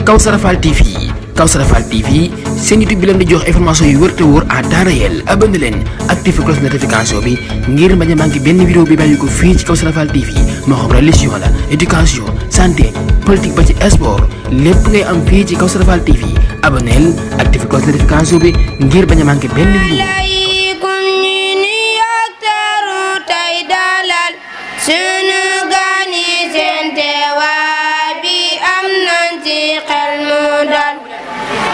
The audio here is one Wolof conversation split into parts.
Kawsara Fall TV Kawsara Fall TV seen YouTube bi leen di jox information yu wër te wóor à temps réel abonné leen activé cloche notification bi ngir bañ a manqué benn vidéo bi bàyyi ko fii ci Kawsara Fall TV moo xam religion la éducation santé politique ba ci sport lépp ngay am fii ci Kawsara Fall TV abonné activé cloche notification bi ngir bañ a manqué benn vidéo.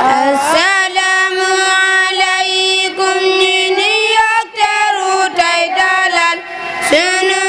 Assalamu alaikum ni yokteru tay dalal sunu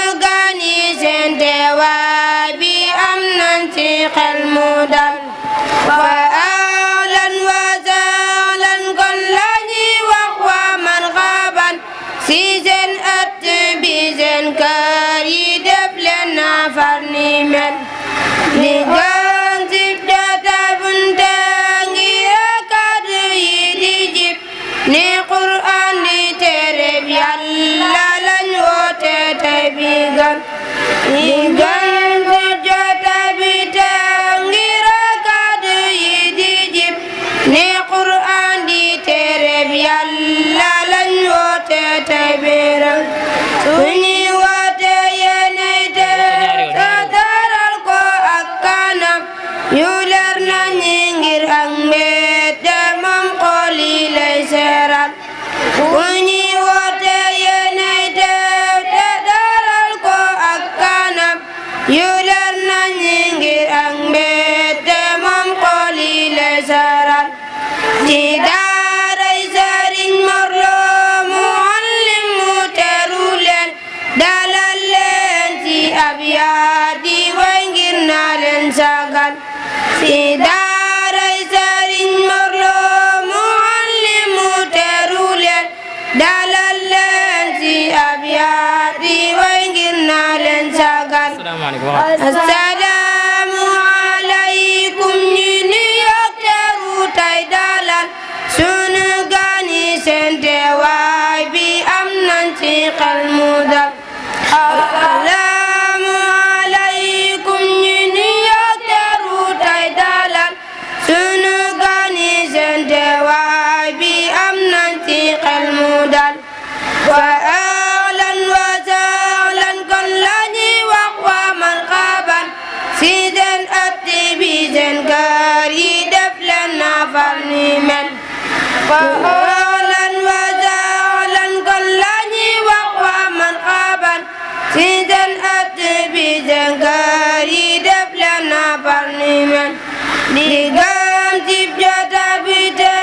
gani sente waay bi am nañ ci xel mu dal. Assalamu alaikum ni yokteru tay dalal sunu gani sente waay bi am nañ ci xel mu dal. Ahlan wa sahlan kon lañuy wax waa man xaaban ci seen at bi seen kër yi def leen na far ni mel di gëm ci jota bi te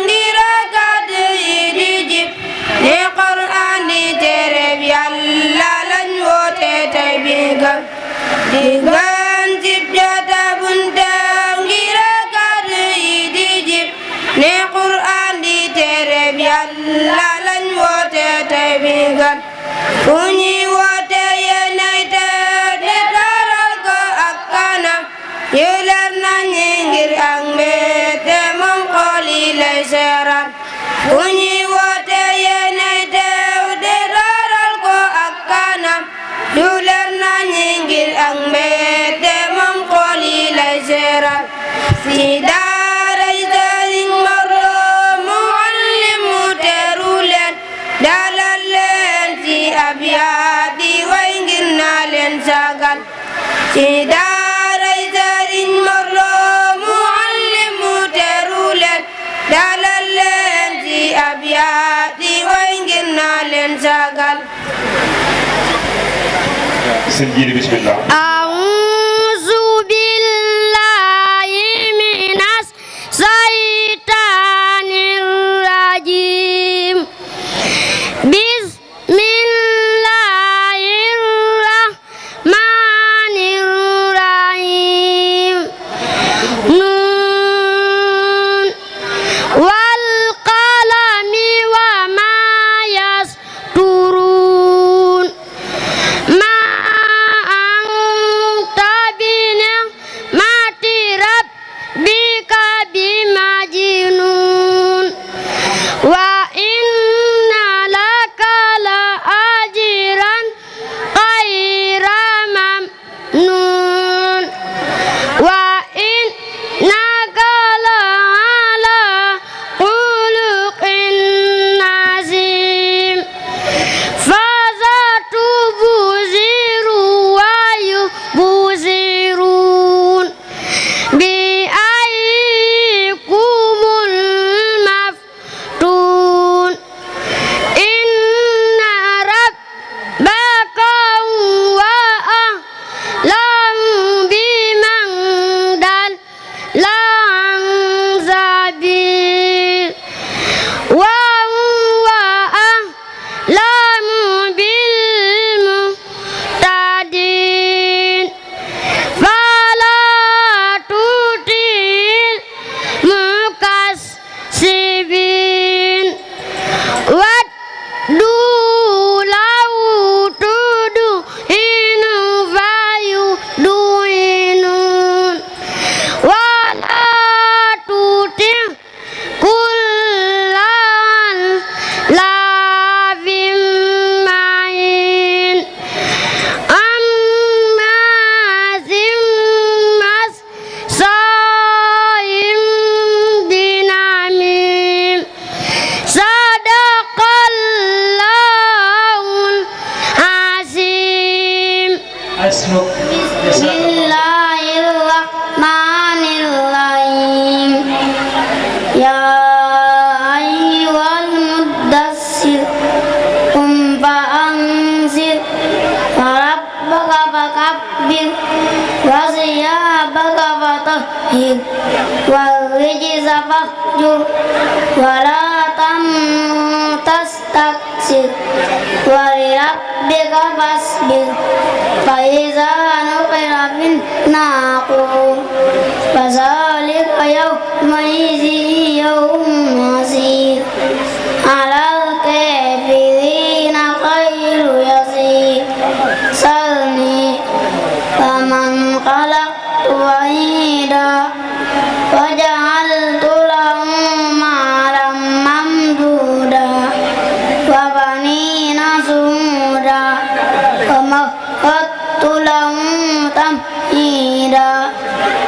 ngir kàddu yi di jib ni Qur'an di téereb Yàlla lañ woote tey bi gëm di gëm ci jota bunte ngir kàddu yi di jib ni Qur'an Yàlla lañ woote tey bi gan fu ñuy woote yéenay teew di dalal ko ak kanam yu leer nañu ngir ak mbégte moom xool yi lay seeral fu ñuy woote yéenay teew di dalal ko ak kanam yu leer nañu ngir ak mbégte moom xool yi lay seeral si dalal leen ci abyaati way ngir naa leen sagal ci daaray Sëriñ Morlo Muallimu teeru leen dalal leen ci abyaati way ngir naa leen sagal. Sëñ Jiili bismillah. A'uuzu billahi minas saytaanir rajiim. فطهر والرجز فاهجر ولا تمنن تستكثر ولربك فاصبر فإذا نقر في الناقور فذلك يومئذ يوم عسير على الكافرين غير يسير سلني فمن خلقت وحيدا وجعلت له مالا ممدودا وبنين شهودا ومهدت له تمهيدا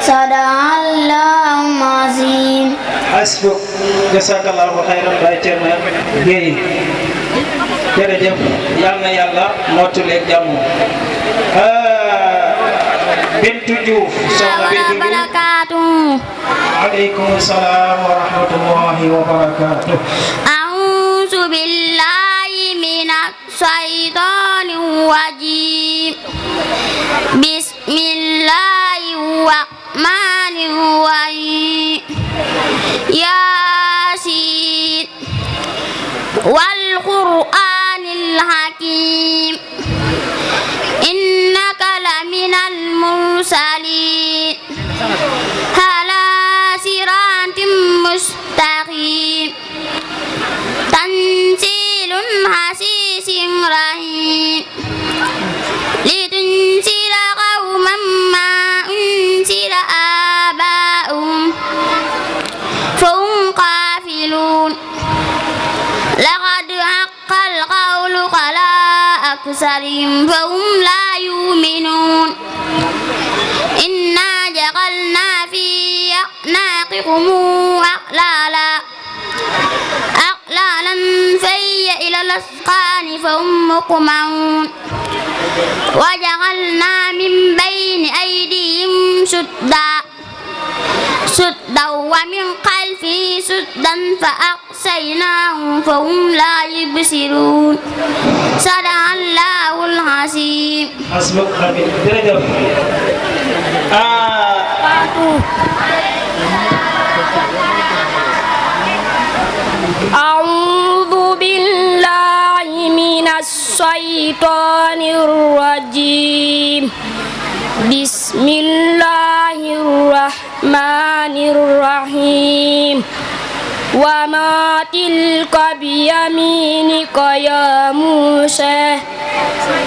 صدق الله العظيم. Asbuk jazakallahu khairan Baye Thierno Gueye jërëjëf yal na yàlla mottaleeg jàmm. Bintu Diouf soxna Bintu Diouf. Aleykum salaam wa rahmatullahi wa barakatuh. A'udzu billahi minas syaitonir rajim. Bismillahirrahmanirrahim. Yasin wal Qur'anil hakim. Innaka laminal mursalin ala siratim mustaqim. Tanzilun hasisin rahim. Litunzila qauman ma unzila aba'um fahum qafilun. Laqad haqqal qawlu ala aktharihim fahum la yu'minun. Inna ja'alna fi a'naqihim aqlalan fayya ila al-asqani fahum muqmaun. Wa ja'alna min bayni aydihim suddan wa min khalfi suddan fa aqsaynahum fahum la yubsirun. Sadaqallahul azim. Asbuk Habib jërëjëf. A'udzu billahi minas syaitonir rajim. Bismillahirrahmanirrahim. Wa ma tilka biyaminika ya Musa.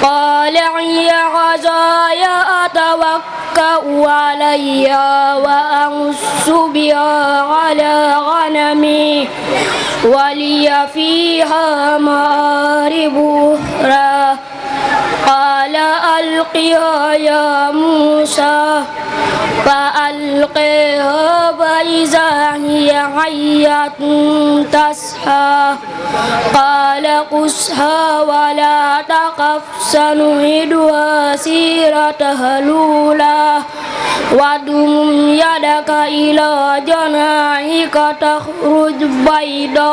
Qala ya ghazaya atawakka'u alayya wa ahussu biha ala ghanami wa liya fiha ma'aribu ukhra. Qala alqiha ya Musa fa'alqiha fa'iza hiya hayyatun tas'a. Qala qusha wa la taqaf sanu'iduha sirataha lula wadum yadaka ila janahika takhruj bayda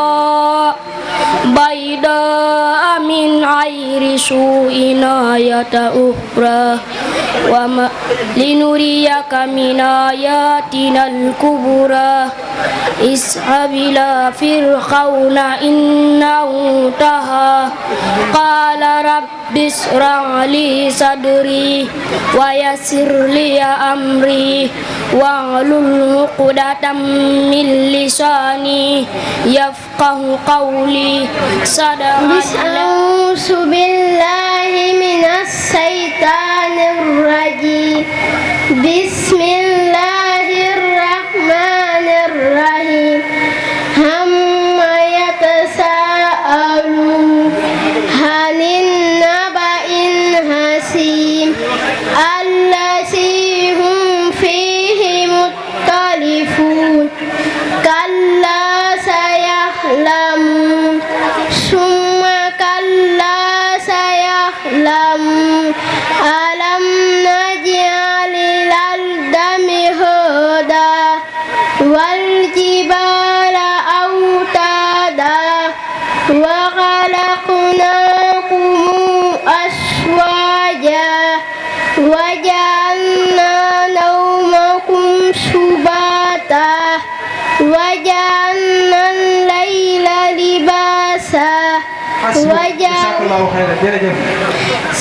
min ghairi su'in ayata ukhra wa ma linuriyaka min ayatinal kubra ishab ila fir'auna innahu taha. Qala rabbi ishrah li sadri wa yassir li amri wahlul 'uqdatam min lisani yafqahu qawli. A'udzu billahi minas syaitonir rajim. Bismillahirrahmanirrahim. Amma yatasaalun 'anil naba'il hasim allazi hum fihi mukhtalifun. Kalla saya'lamun summa kalla saya'lamun alam naj'alil arda سباتا وجعلنا الليل لباسا jazakallahu khairan jërëjëf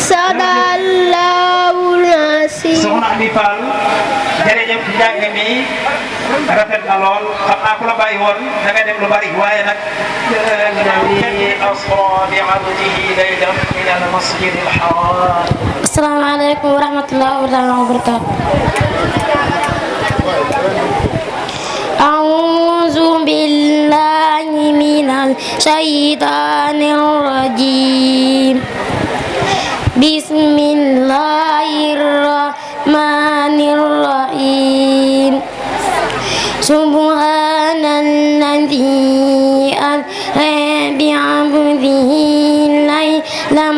sadaqallahul asiim. soxna Ami Fall jërëjëf njàng mi rafet na lool xam naa ku la bàyyi woon da ngay def lu bari waaye nag asra bi abdihi laylan min al masjid al haram. Assalamualaikum warahmatullahi wabarakatuh. A'udzu billahi minal syaitanir rajim. Bismillahirrahmanirrahim. Subhanalladzi asra bi'abdihi laylan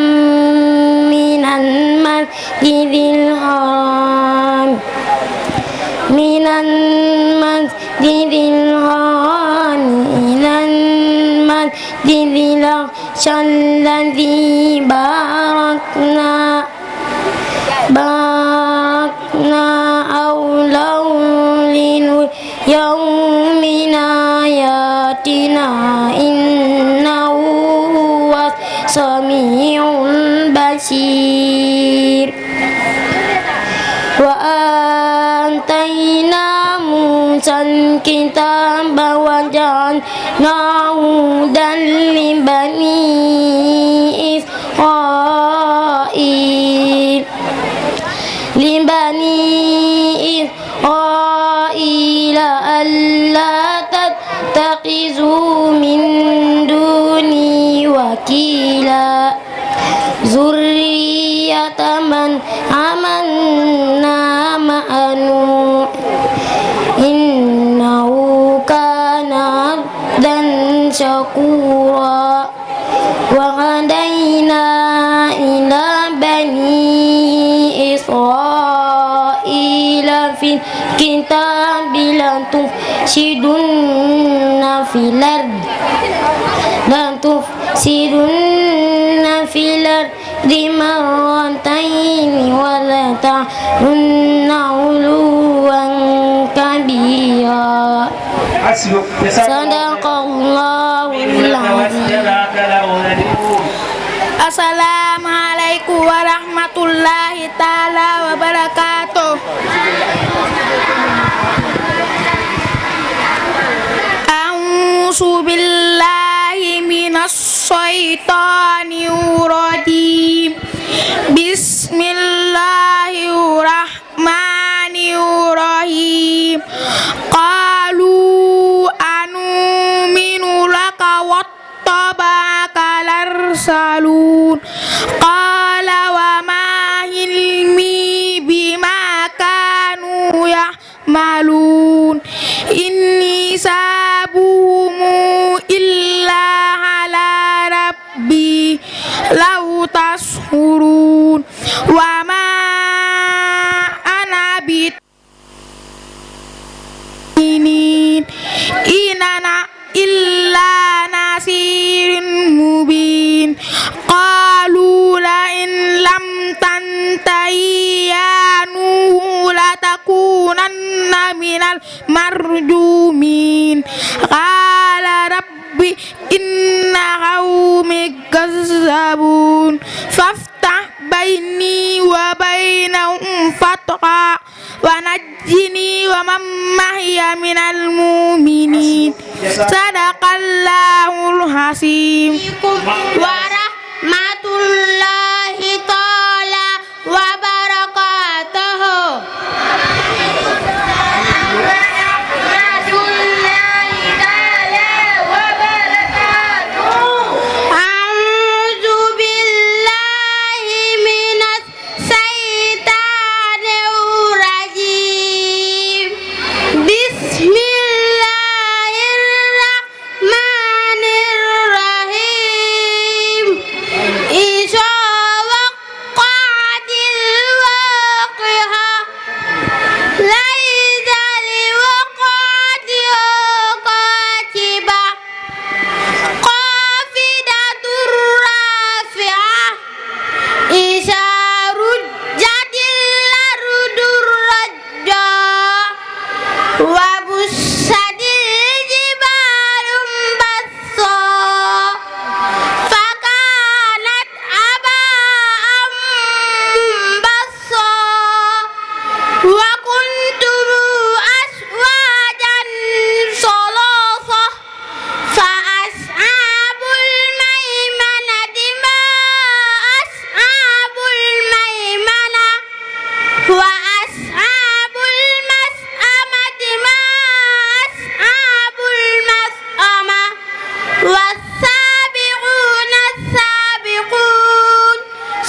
minal masjidil haram ilal masjidil aqsa alladzi barakna hawlahu linuriyahu min ayatina innahu huwas samiul basir. Wa antayna Musal kitaba wa ja'alnahu hudan li bani Israil alla tattakhizu min duni wakila zurriyata man amanna ma'anu innahu kana abdan syakura wa hadaina ila bani Israila fil kitabi lan tufsidunna fil ardi marrataini wa la ta'lunna 'uluwan kabira. Sadaqallahul azim. Assalamualaikum warahmatullahi taala wabarakatuh. A'udzu billahi minasy syaithanir rajim. Bismillahirrahmanirrahim. Qalu anu'minu laka wattaba'akal arsalun. Qala wa ma ilmi bima kanu ya'malun. Inni sabumu illa ala rabbi lau tashurun wa ma ana bitinin inana illa nasirin mubin. Qalu la in lam tantahi ya Nuhu latakunanna minal marjumin. Qala rabbi inna qaumi kazzabun faftah baini wa bainahum fatha wa najjini wa man mahiya minal mu'minin. Sadaqallahul azim. Wa rahmatullahi ta'ala wa barakatuh. Bismillahirrahmanirrahim. Insya وبست الجبال بسا فكانت هباء منبثا وكنتم أزواجا ثلاثة فأصحاب الميمنة ما أصحاب الميمنة وأصحاب المشأمة ما أصحاب المشأمة والسابقون السابقون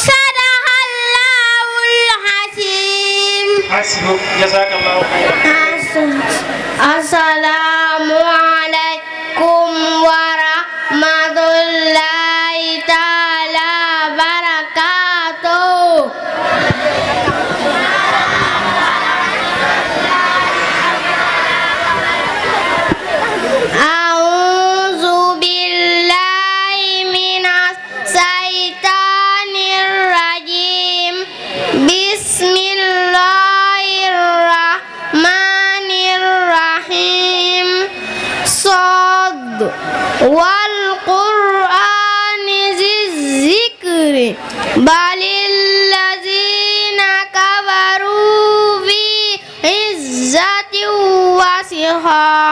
صدق الله العظيم. حسبك جزاك الله خيرا. السلام عليكم ورحمة الله تعالى وبركاته. أعوذ بالله من الشيطان الرجيم. بسم الله الرحمن الرحيم. صاد والقرآن ذي الذكر بل الذين كفروا في عزة وسعة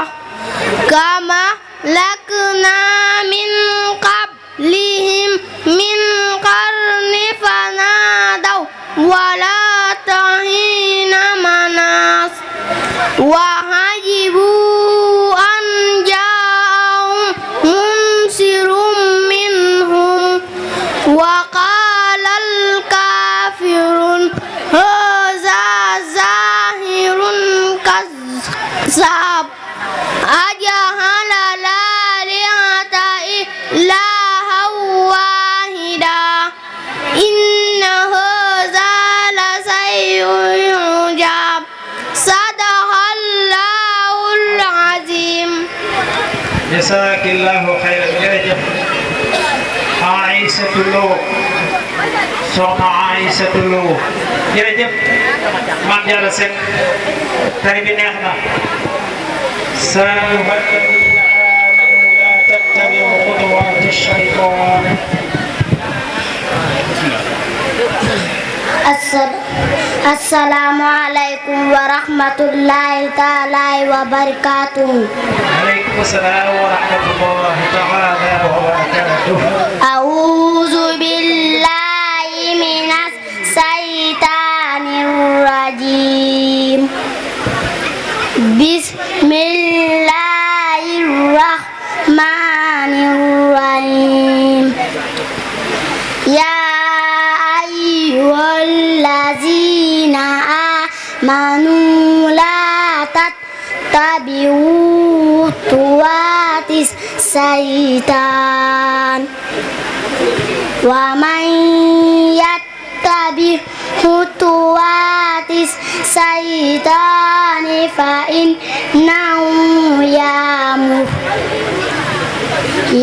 كما لكنا من قبلهم من قرن فنادوا ولا تحين مناص وعجبوا أن جاءهم منذر منهم وقال الكافرون هذا ساحر كذاب أجعل الآلهة إلها واحدا إن هذا لشيء عجاب. صدق الله العظيم. جزاك الله خيرا. jërëjëf Aïssatou Lo soxna Aïssatou Lo jërëjëf Mame Diarra Seck tari bi neex na. الذين آمنوا لا تتبعوا خطوات الشيطان. Assalamu alaikum warahmatullahi ta'ala wabarakatuh. وعليكم السلام ورحمة الله تعالى وبركاته. A'udzu billahi minas syaitanir rajim. Bismillahirrahmanirrahim. Ya ayyuhallazina amanu la tattabi'u khutuwatis syaitan wa man yattabi' khutuwatis syaitani fa innahu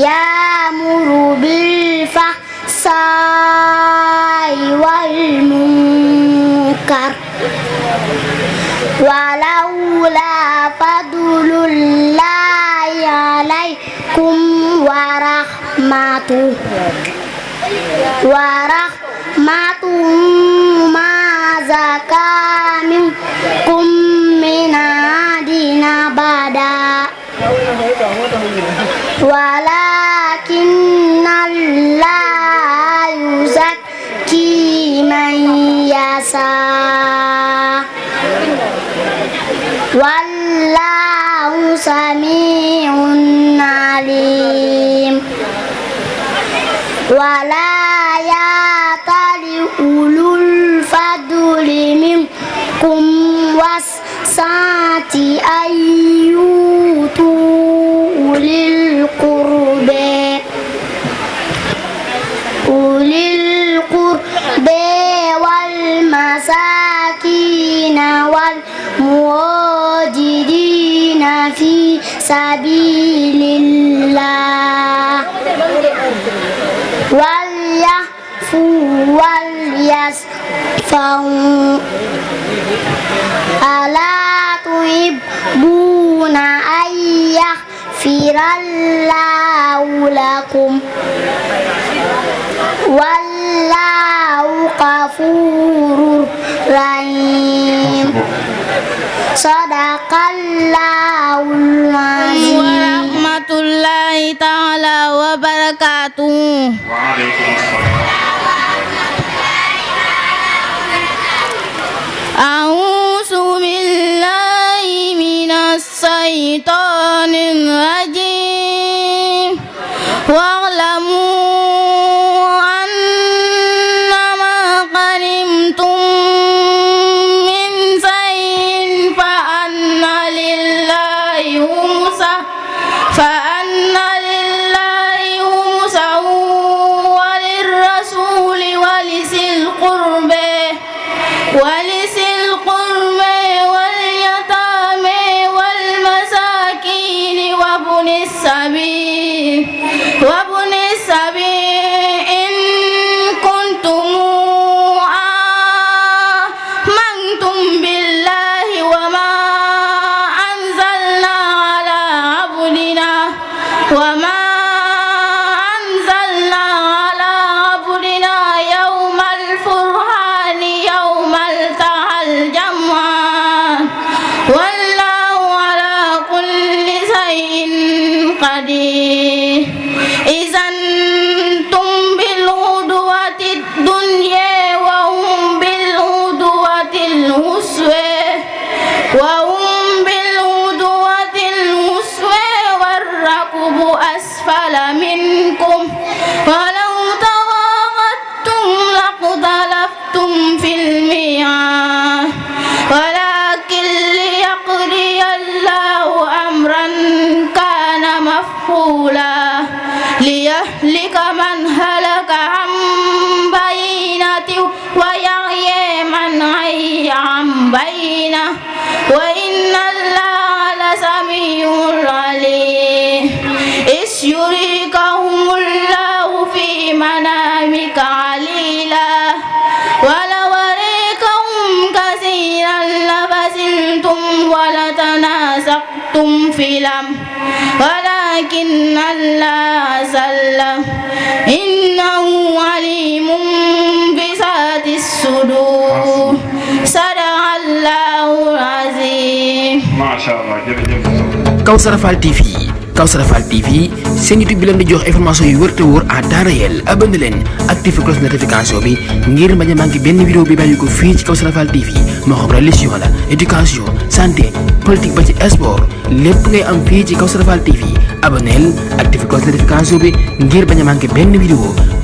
ya'muru bil fahsai wal munkar walaula fadlullahi alaikum warahmatuhu ma zaka minkum min ahadin abada walakinnallaha yuzakki man yasha wallahu sami'un alim. Wala ya'tali ulul fadli minkum wasati ayyutu ulil qurbe wal masakin wal muwajidina fi sabilillah wal yahfu wal yasfau ala تحبون أن يغفر الله لكم والله غفور رحيم صدق الله العظيم warahmatullahi ta'ala wabarakatuh. A'udzu billahi minas syaitonir rajim. Wa'lamu annama ghanimtum min shay'in fa anna lillahi khumsahu wa lirrasuli wa lisil qurbi wal yatami wal masakin wa bunis sabil in kuntum amantum billahi wa ma anzalna ala abdina yawmal furqani yawmal taqal jam'an wallahu ala kulli shay'in qadir. Izantum bil udwatid dunya wa hum bil udwatil uswa warrakubu asfala minkum walau tawaqattum laqtalaftum fil mi'ad walakin liyaqdiyallahu amran kana maf'ula liyahlika man halaka an bayyinatin wa yahya man hayya an bayyinah wa inna Allaha lasami'un alim. Isyurikahumullahu fi manamika qalila walau arikahum katsiran labasiltum walatanasaqtum filam walakin Allah sallam innahu alimun bisatis sudur. Sadaqallahul azim. Masyaallah, jërëjëf. Kawsara Fall TV seen YouTube bi leen di jox information yu wër te wóor à temps réel. Abonné leen activé cloche notification bi ngir bañ a manqué benn vidéo bi bàyyi ko fii ci Kawsara Fall TV moo xam religion la éducation santé politique ba ci sport lépp ngay am fii ci Kawsara Fall TV. Abonneel activé cloche notification bi ngir bañ a manqué benn vidéo.